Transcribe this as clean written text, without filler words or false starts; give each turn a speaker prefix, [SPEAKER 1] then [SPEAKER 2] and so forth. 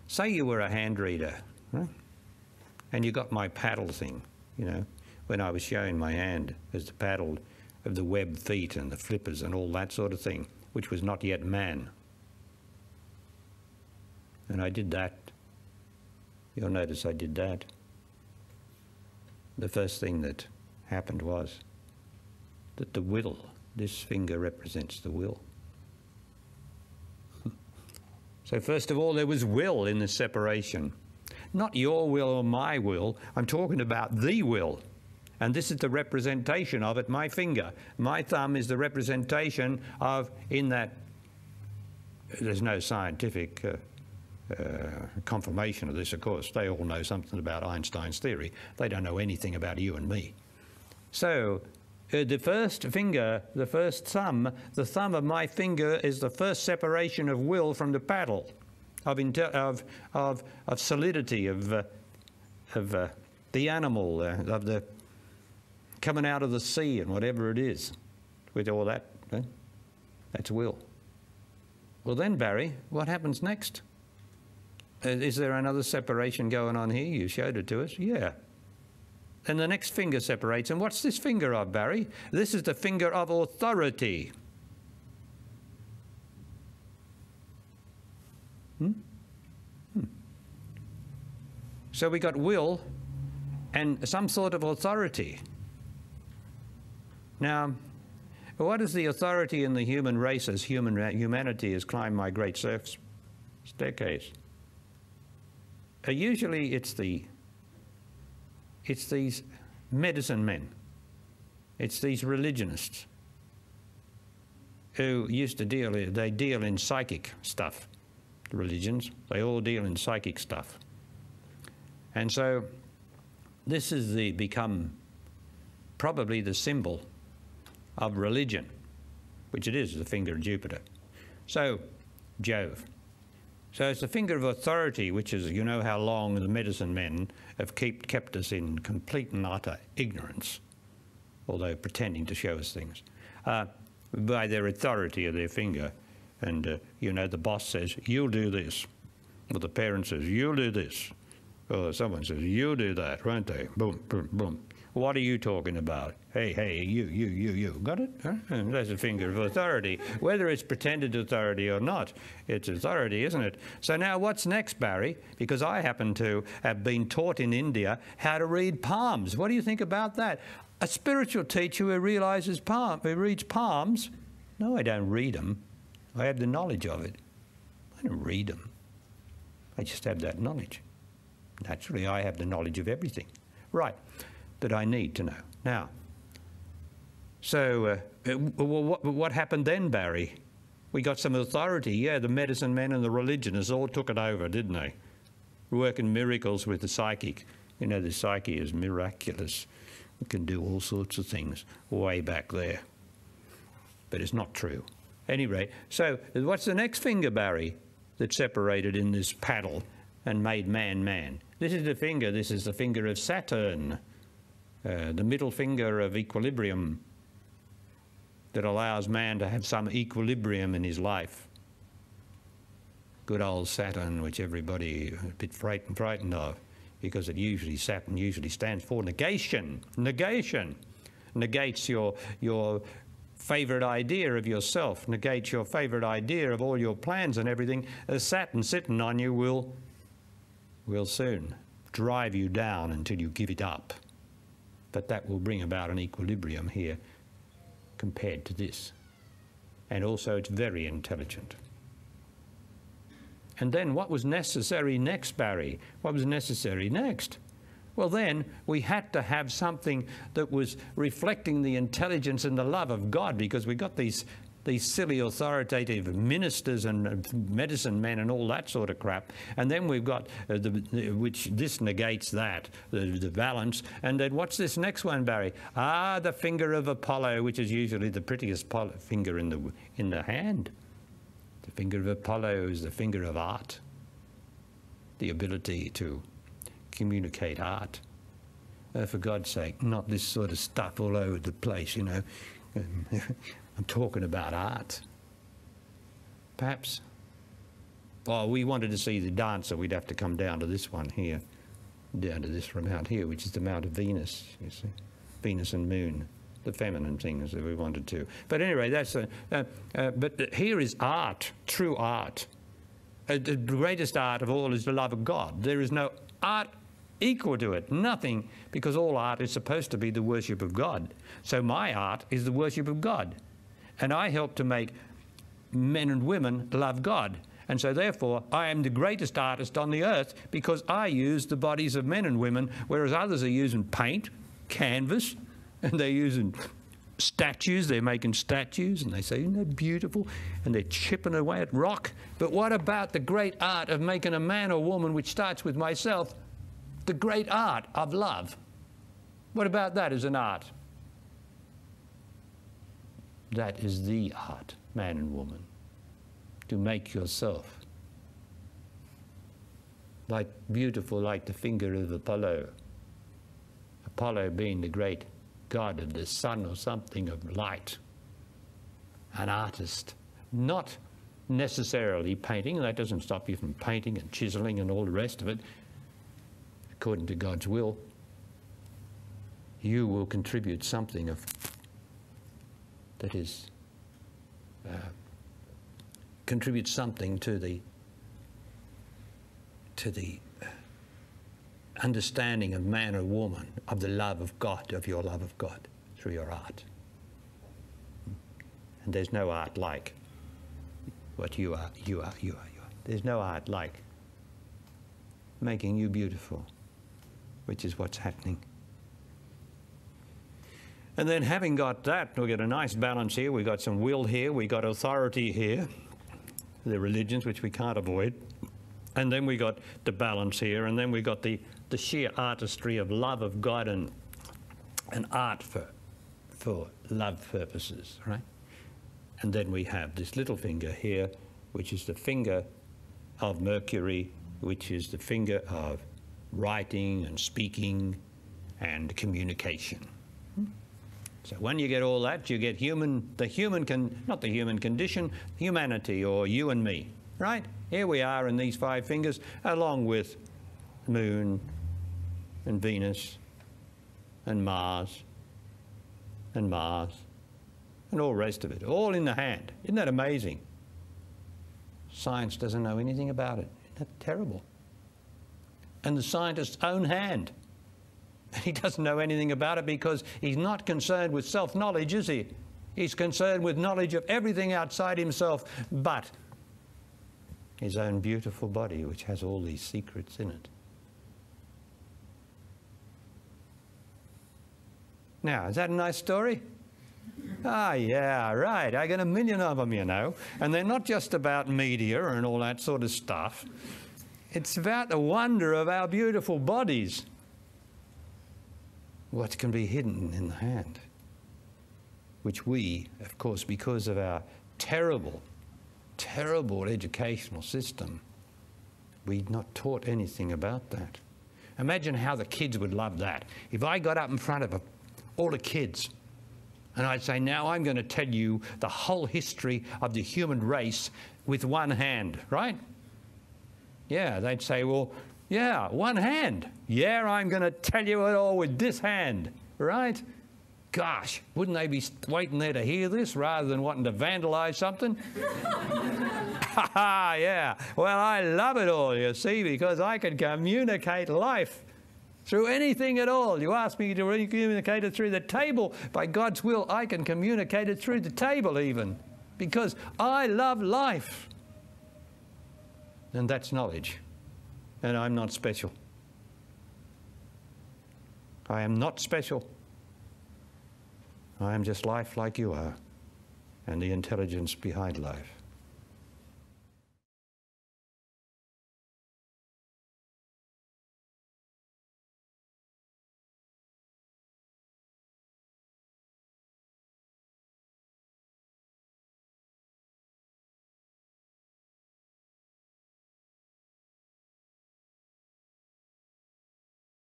[SPEAKER 1] say you were a hand reader, right? And you got my paddle thing, you know, when I was showing my hand as the paddle of the webbed feet and the flippers and all that sort of thing, which was not yet man. And I did that. You'll notice I did that. The first thing that happened was that the will, this finger represents the will. So first of all, there was will in the separation. Not your will or my will. I'm talking about the will. And this is the representation of it, my finger. My thumb is the representation of, in that, there's no scientific confirmation of this, of course. They all know something about Einstein's theory. They don't know anything about you and me. So the first finger, the first thumb, the thumb of my finger is the first separation of will from the paddle, of solidity, of the animal, of the coming out of the sea and whatever it is, with all that. That's will. Well then, Barry, what happens next? Is there another separation going on here? You showed it to us. Yeah. And the next finger separates. And what's this finger of, Barry? This is the finger of authority. So we got will and some sort of authority. Now, what is the authority in the human race as humanity has climbed my great staircase? Usually it's these medicine men, it's these religionists who used to they deal in psychic stuff. The religions, they all deal in psychic stuff. And so this is become probably the symbol of religion, which it is, the finger of Jupiter. So, Jove. So it's the finger of authority, which is, you know how long the medicine men have kept us in complete and utter ignorance, although pretending to show us things, by their authority of their finger. And, you know, the boss says, you'll do this. Or the parent says, you'll do this. Or someone says, you'll do that, won't they? Boom, boom, boom. What are you talking about? Hey, hey, you. Got it? Huh? And that's a finger of authority. Whether it's pretended authority or not, it's authority, isn't it? So now what's next, Barry? Because I happen to have been taught in India how to read palms. What do you think about that? A spiritual teacher who realizes who reads palms? No, I don't read them. I have the knowledge of it. I don't read them. I just have that knowledge. Naturally, I have the knowledge of everything. Right. That I need to know. Now, so what happened then, Barry? We got some authority. Yeah, the medicine men and the religionists all took it over, didn't they? Working miracles with the psychic. You know, the psyche is miraculous. It can do all sorts of things way back there. But it's not true. Anyway, so what's the next finger, Barry, that separated in this paddle and made man? This is the finger. This is the finger of Saturn. The middle finger of equilibrium that allows man to have some equilibrium in his life. Good old Saturn, which everybody is a bit frightened of, because Saturn usually stands for negation. Negation negates your favourite idea of yourself, negates your favourite idea of all your plans and everything. Saturn sitting on you will soon drive you down until you give it up. But that will bring about an equilibrium here compared to this. And also it's very intelligent. And then what was necessary next, Barry? What was necessary next? Well then, we had to have something that was reflecting the intelligence and the love of God, because we got these silly authoritative ministers and medicine men and all that sort of crap. And then we've got, which this negates that, the balance. And then what's this next one, Barry? Ah, the finger of Apollo, which is usually the prettiest finger in the hand. The finger of Apollo is the finger of art, the ability to communicate art. For God's sake, not this sort of stuff all over the place, you know. I'm talking about art. Perhaps Oh, we wanted to see the dancer, we'd have to come down to this one here, down to this amount here, which is the amount of Venus, you see. Venus and Moon, the feminine things that we wanted to. But anyway, that's but here is art, true art. The greatest art of all is the love of God. There is no art equal to it, nothing, because all art is supposed to be the worship of God. So my art is the worship of God. And I help to make men and women love God. And so therefore, I am the greatest artist on the earth because I use the bodies of men and women, whereas others are using paint, canvas, and they're using statues. They're making statues, and they say, isn't that beautiful? And they're chipping away at rock. But what about the great art of making a man or woman, which starts with myself, the great art of love? What about that as an art? That is the art, man and woman. To make yourself like beautiful, like the finger of Apollo. Apollo being the great god of the sun or something of light. An artist, not necessarily painting, and that doesn't stop you from painting and chiseling and all the rest of it. According to God's will, you will contribute something of that is contribute something to the understanding of man or woman, of the love of God, of your love of God, through your art. And there's no art like what you are. There's no art like making you beautiful, which is what's happening. And then having got that, we get a nice balance here. We've got some will here, we've got authority here, the religions, which we can't avoid. And then we got the balance here, and then we got the sheer artistry of love of God and art for love purposes, right? And then we have this little finger here, which is the finger of Mercury, which is the finger of writing and speaking and communication. So when you get all that, you get not the human condition, humanity, or you and me, right? Here we are in these 5 fingers, along with Moon and Venus and Mars and all the rest of it, all in the hand. Isn't that amazing? Science doesn't know anything about it. Isn't that terrible? And the scientist's own hand. He doesn't know anything about it because he's not concerned with self-knowledge, is he? He's concerned with knowledge of everything outside himself but his own beautiful body, which has all these secrets in it. Now, is that a nice story? Ah, yeah, right. I got a million of them, you know. And they're not just about media and all that sort of stuff. It's about the wonder of our beautiful bodies. What can be hidden in the hand, which we, of course, because of our terrible, terrible educational system, we're not taught anything about that. Imagine how the kids would love that. If I got up in front of all the kids and I'd say, now I'm going to tell you the whole history of the human race with one hand, right? Yeah, they'd say, well, yeah, one hand. Yeah, I'm going to tell you it all with this hand, right? Gosh, wouldn't they be waiting there to hear this rather than wanting to vandalize something? Ha, yeah. Well, I love it all, you see, because I can communicate life through anything at all. You ask me to communicate it through the table. By God's will, I can communicate it through the table even, because I love life. And that's knowledge. And I'm not special. I am not special. I am just life like you are, and the intelligence behind life.